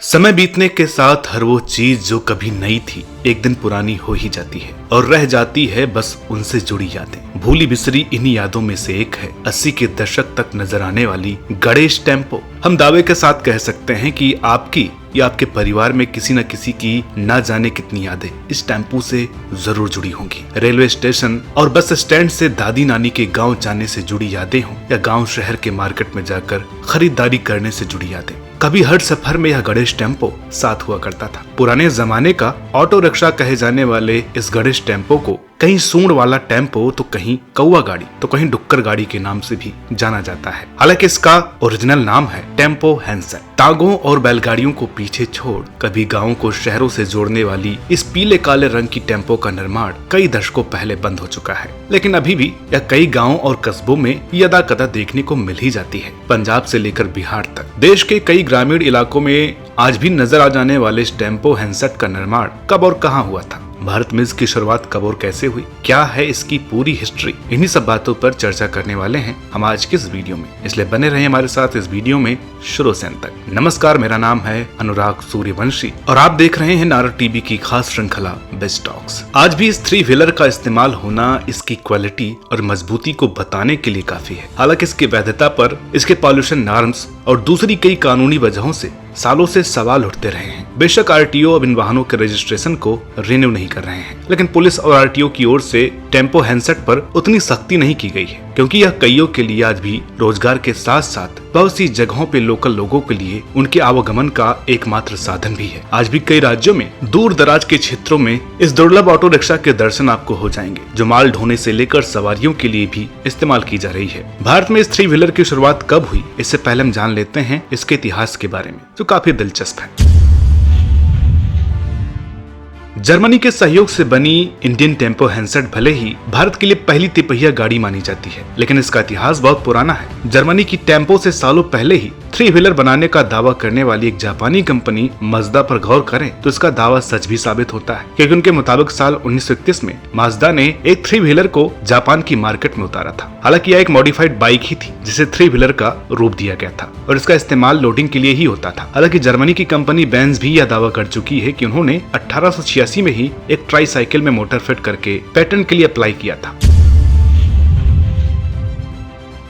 समय बीतने के साथ हर वो चीज जो कभी नई थी एक दिन पुरानी हो ही जाती है और रह जाती है बस उनसे जुड़ी यादें। भूली बिसरी इन्हीं यादों में से एक है 80 के दशक तक नजर आने वाली गणेश टेम्पो। हम दावे के साथ कह सकते हैं कि आपकी या आपके परिवार में किसी न किसी की ना जाने कितनी यादें इस टेम्पो से जरूर जुड़ी होंगी। रेलवे स्टेशन और बस स्टैंड से दादी नानी के गांव जाने से जुड़ी यादें हों या गांव शहर के मार्केट में जाकर खरीदारी करने से जुड़ी यादें, कभी हर सफर में यह गणेश टेम्पो साथ हुआ करता था। पुराने जमाने का ऑटो रिक्शा कहे जाने वाले इस गणेश टेम्पो को कहीं सूंड वाला टेम्पो तो कहीं कौवा गाड़ी तो कहीं डुक्कर गाड़ी के नाम से भी जाना जाता है। हालांकि इसका ओरिजिनल नाम है टेम्पो हैंसेट। टांगों और बैलगाड़ियों को पीछे छोड़ कभी गांवों को शहरों से जोड़ने वाली इस पीले काले रंग की टेम्पो का निर्माण कई दशकों पहले बंद हो चुका है, लेकिन अभी भी यह कई गाँव और कस्बों में यदा कदा देखने को मिल ही जाती है। पंजाब से लेकर बिहार तक देश के कई ग्रामीण इलाकों में आज भी नजर आ जाने वाले इस टेम्पो हैंसेट का निर्माण कब और कहां हुआ था, भारत में इसकी शुरुआत कब और कैसे हुई, क्या है इसकी पूरी हिस्ट्री, इन्हीं सब बातों पर चर्चा करने वाले हैं हम आज के इस वीडियो में। इसलिए बने रहे हमारे साथ इस वीडियो में शुरू से अंत तक। नमस्कार, मेरा नाम है अनुराग सूर्यवंशी और आप देख रहे हैं नारद टीवी की खास श्रृंखला बेस्ट टॉक्स। आज भी इस 3 व्हीलर का इस्तेमाल होना इसकी क्वालिटी और मजबूती को बताने के लिए काफी है। हालांकि इसकी वैधता पर इसके पॉल्यूशन नॉर्म्स और दूसरी कई कानूनी वजहों से सालों से सवाल उठते रहे हैं। बेशक आरटीओ अब इन वाहनों के रजिस्ट्रेशन को रिन्यू नहीं कर रहे हैं, लेकिन पुलिस और आरटीओ की ओर से टेम्पो हैंसेट पर उतनी सख्ती नहीं की गई है, क्योंकि यह कईयों के लिए आज भी रोजगार के साथ साथ बहुत सी जगहों पे लोकल लोगों के लिए उनके आवागमन का एकमात्र साधन भी है। आज भी कई राज्यों में दूर दराज के क्षेत्रों में इस दुर्लभ ऑटो रिक्शा के दर्शन आपको हो जाएंगे, जो माल ढोने से लेकर सवारियों के लिए भी इस्तेमाल की जा रही है। भारत में इस 3 व्हीलर की शुरुआत कब हुई, इससे पहले हम जान लेते हैं इसके इतिहास के बारे में, जो काफी दिलचस्प है। जर्मनी के सहयोग से बनी इंडियन टेम्पो हैंसेट भले ही भारत के लिए पहली तिपहिया गाड़ी मानी जाती है, लेकिन इसका इतिहास बहुत पुराना है। जर्मनी की टेम्पो से सालों पहले ही 3 व्हीलर बनाने का दावा करने वाली एक जापानी कंपनी माज्दा पर गौर करें तो इसका दावा सच भी साबित होता है, क्योंकि उनके मुताबिक साल 1931 में माज्दा ने एक 3 व्हीलर को जापान की मार्केट में उतारा था। हालांकि यह एक मॉडिफाइड बाइक ही थी जिसे 3 व्हीलर का रूप दिया गया था और इसका इस्तेमाल लोडिंग के लिए ही होता था। हालांकि जर्मनी की कंपनी बेंज भी यह दावा कर चुकी है कि उन्होंने 1886 में ही एक ट्राई साइकिल में मोटर फिट करके पेटेंट के लिए अप्लाई किया था।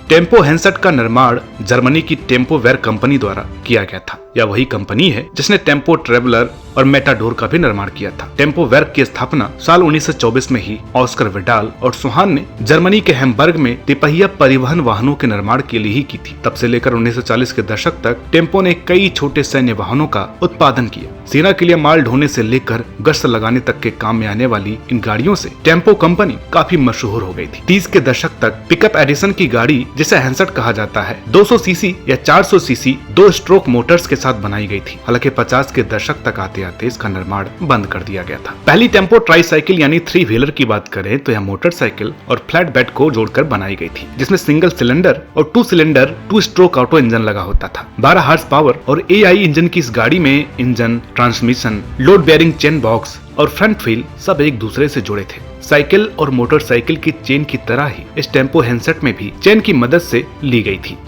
टेम्पो हैंसेट का निर्माण जर्मनी की टेम्पो वेयर कंपनी द्वारा किया गया था। यह वही कंपनी है जिसने टेम्पो ट्रेवलर और मेटाडोर का भी निर्माण किया था। टेम्पो वेयर की स्थापना साल 1924 में ही ऑस्कर विडाल और सुहान ने जर्मनी के हैम्बर्ग में तिपहिया परिवहन वाहनों के निर्माण के लिए ही की थी। तब से लेकर 1940 के दशक तक टेम्पो ने कई छोटे सैन्य वाहनों का उत्पादन किया। सेना के लिए माल ढोने से लेकर गश्त लगाने तक के काम में आने वाली इन गाड़ियों से टेम्पो कंपनी काफी मशहूर हो गई थी। 30 के दशक तक पिकअप एडिशन की गाड़ी, जिसे हैंसेट कहा जाता है, 200 सीसी या 400 सीसी 2 स्ट्रोक मोटर्स के साथ बनाई गई थी। हालांकि 50 के दशक तक आते आते इसका निर्माण बंद कर दिया गया था। पहली टेम्पो ट्राई साइकिल यानी 3 व्हीलर की बात करें तो यह मोटरसाइकिल और फ्लैट बेड को जोड़कर बनाई गई थी, जिसमें सिंगल सिलेंडर और 2 सिलेंडर 2 स्ट्रोक ऑटो इंजन लगा होता था। 12 हॉर्स पावर और एआई इंजन की इस गाड़ी में engine, transmission, load bearing chain box और फ्रंट व्हील सब एक दूसरे से जुड़े थे। साइकिल और मोटरसाइकिल की चेन की तरह ही इस टेम्पो हैंसेट में भी चेन की मदद से ली गई थी।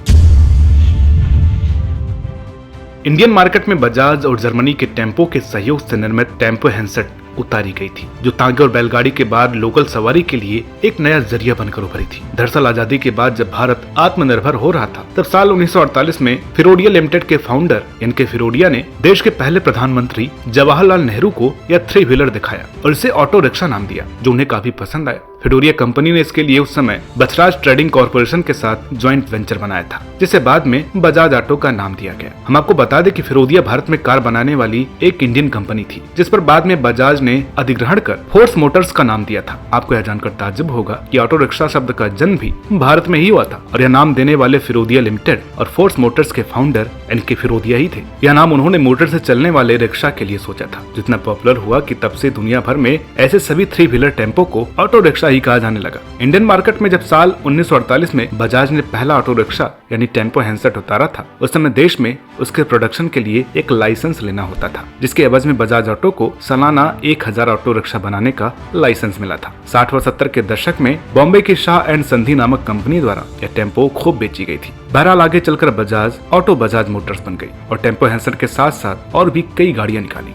इंडियन मार्केट में बजाज और जर्मनी के टेम्पो के सहयोग से निर्मित टेम्पो हैंसेट उतारी गई थी, जो तांगे और बैलगाड़ी के बाद लोकल सवारी के लिए एक नया जरिया बनकर उभरी थी। दरअसल आजादी के बाद जब भारत आत्मनिर्भर हो रहा था, तब साल 1948 में फिरोडिया लिमिटेड के फाउंडर इनके फिरोडिया ने देश के पहले प्रधानमंत्री जवाहरलाल नेहरू को यह 3 व्हीलर दिखाया और इसे ऑटो रिक्शा नाम दिया, जो उन्हें काफी पसंद आया। फिरोडिया कंपनी ने इसके लिए उस समय बछराज ट्रेडिंग कॉर्पोरेशन के साथ ज्वाइंट वेंचर बनाया था, जिसे बाद में बजाज ऑटो का नाम दिया गया। हम आपको बता दें कि फिरोडिया भारत में कार बनाने वाली एक इंडियन कंपनी थी, जिस पर बाद में बजाज ने अधिग्रहण कर फोर्स मोटर्स का नाम दिया था। आपको यह जानकर ताज्जुब होगा कि ऑटो रिक्शा शब्द का जन्म भी भारत में ही हुआ था और यह नाम देने वाले फिरोडिया लिमिटेड और फोर्स मोटर्स के फाउंडर इनके फिरोदिया ही थे। यह नाम उन्होंने मोटर से चलने वाले रिक्शा के लिए सोचा था, जितना पॉपुलर हुआ कि तब से दुनिया भर में ऐसे सभी 3 व्हीलर टेम्पो को ऑटो रिक्शा ही कहा जाने लगा। इंडियन मार्केट में जब साल 1948 में बजाज ने पहला ऑटो रिक्शा यानी टेम्पो हैंसेट उतारा था, उस समय देश में उसके प्रोडक्शन के लिए एक लाइसेंस लेना होता था, जिसके एवज में बजाज ऑटो को सालाना 1000 ऑटो रिक्शा बनाने का लाइसेंस मिला था। 60 व 70 के दशक में बॉम्बे की शाह एंड संधि नामक कंपनी द्वारा यह टेम्पो खूब बेची गई थी। बहरहाल आगे चलकर बजाज ऑटो बजाज मोटर्स बन गई और टेम्पो हैंसेट के साथ साथ और भी कई गाड़ियां निकाली।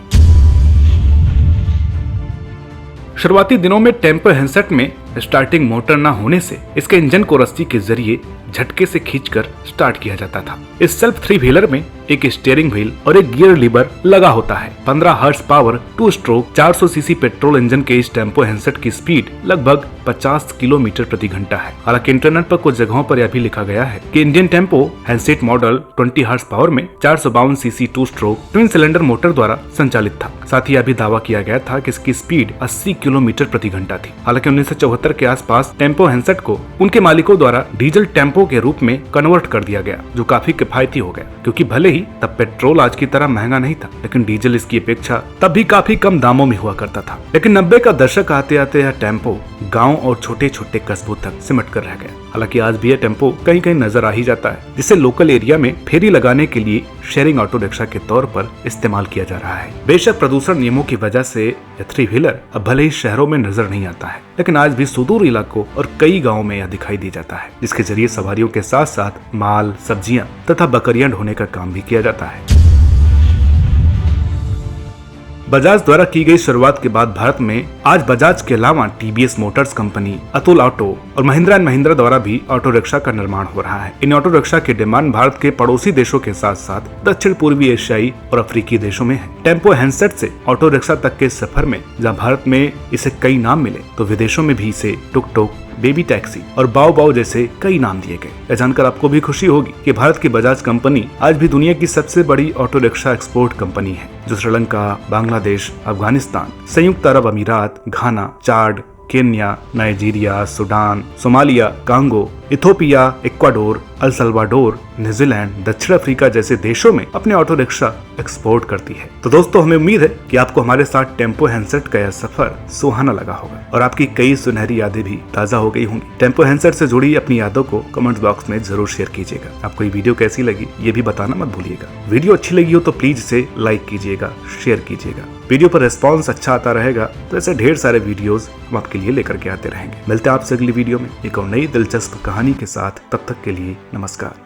शुरुआती दिनों में टेम्पो हैंसेट में स्टार्टिंग मोटर न होने से इसके इंजन को रस्सी के जरिए झटके से खींचकर स्टार्ट किया जाता था। इस सेल्फ 3 व्हीलर में एक स्टीयरिंग व्हील और एक गियर लीवर लगा होता है। 15 horse power 2 stroke 400 CC petrol engine के इस टेम्पो हैंसेट की स्पीड लगभग 50 किलोमीटर प्रति घंटा है। हालांकि इंटरनेट पर कुछ जगहों पर यह भी लिखा गया है कि Indian Tempo Hanseat model 20 horsepower में 452 cc 2 stroke twin cylinder motor द्वारा संचालित था। साथ ही यह भी दावा किया गया था कि इसकी स्पीड 80 किलोमीटर प्रति घंटा थी। हालांकि 1974 के आसपास टेम्पो हैंसेट को उनके मालिकों द्वारा डीजल टेम्पो के रूप में कन्वर्ट कर दिया गया, जो काफी किफायती हो गया, क्योंकि भले ही तब पेट्रोल आज की तरह महंगा नहीं था, लेकिन डीजल इसकी अपेक्षा तब भी काफी कम दामों में हुआ करता था। लेकिन 90 का दशक आते आते यह टेम्पो गांव और छोटे छोटे कस्बों तक सिमट कर रह गया। हालांकि आज भी यह टेम्पो कहीं कहीं नजर आ ही जाता है, जिसे लोकल एरिया में फेरी लगाने के लिए शेयरिंग ऑटो रिक्शा के तौर पर इस्तेमाल किया जा रहा है। बेशक प्रदूषण नियमों की वजह से यह 3 व्हीलर अब भले ही शहरों में नजर नहीं आता है, लेकिन आज भी सुदूर इलाकों और कई गाँव में यह दिखाई दी जाता है, जिसके जरिए सवारियों के साथ साथ माल, सब्जियां तथा बकरियां ढोने का काम भी किया जाता है। बजाज द्वारा की गई शुरुआत के बाद भारत में आज बजाज के अलावा TVS Motors company, Atul auto और महिंद्रा एंड महिंद्रा द्वारा भी ऑटो रिक्शा का निर्माण हो रहा है। इन ऑटो रिक्शा की डिमांड भारत के पड़ोसी देशों के साथ साथ दक्षिण पूर्वी एशियाई और अफ्रीकी देशों में है। टेम्पो हैंसेट से ऑटो रिक्शा तक के सफर में जहाँ भारत में इसे कई नाम मिले, तो विदेशों में भी इसे टुक टुक, बेबी टैक्सी और बाओ बाओ जैसे कई नाम दिए गए। यह जानकर आपको भी खुशी होगी कि भारत की बजाज कंपनी आज भी दुनिया की सबसे बड़ी ऑटो रिक्शा एक्सपोर्ट कंपनी है, जो श्रीलंका, बांग्लादेश, अफगानिस्तान, संयुक्त अरब अमीरात, Ghana, Chad, Kenya, Nigeria, Sudan, Somalia, Congo, Ethiopia, Ecuador, El Salvador, New Zealand, दक्षिण अफ्रीका जैसे देशों में अपने ऑटो रिक्शा एक्सपोर्ट करती है। तो दोस्तों, हमें उम्मीद है कि आपको हमारे साथ टेम्पो हैंसेट का यह सफर सुहाना लगा होगा और आपकी कई सुनहरी यादें भी ताजा हो गई होंगी। टेम्पो हैंसेट से जुड़ी अपनी यादों को कमेंट बॉक्स में जरूर शेयर कीजिएगा। आपको ये वीडियो कैसी लगी ये भी बताना मत भूलिएगा। वीडियो अच्छी लगी हो तो प्लीज इसे लाइक कीजिएगा, शेयर कीजिएगा। वीडियो पर रिस्पॉन्स अच्छा आता रहेगा तो ऐसे ढेर सारे वीडियोस हम आपके लिए लेकर के आते रहेंगे। मिलते हैं आपसे अगली वीडियो में एक और नई दिलचस्प कहानी के साथ। तब तक के लिए नमस्कार।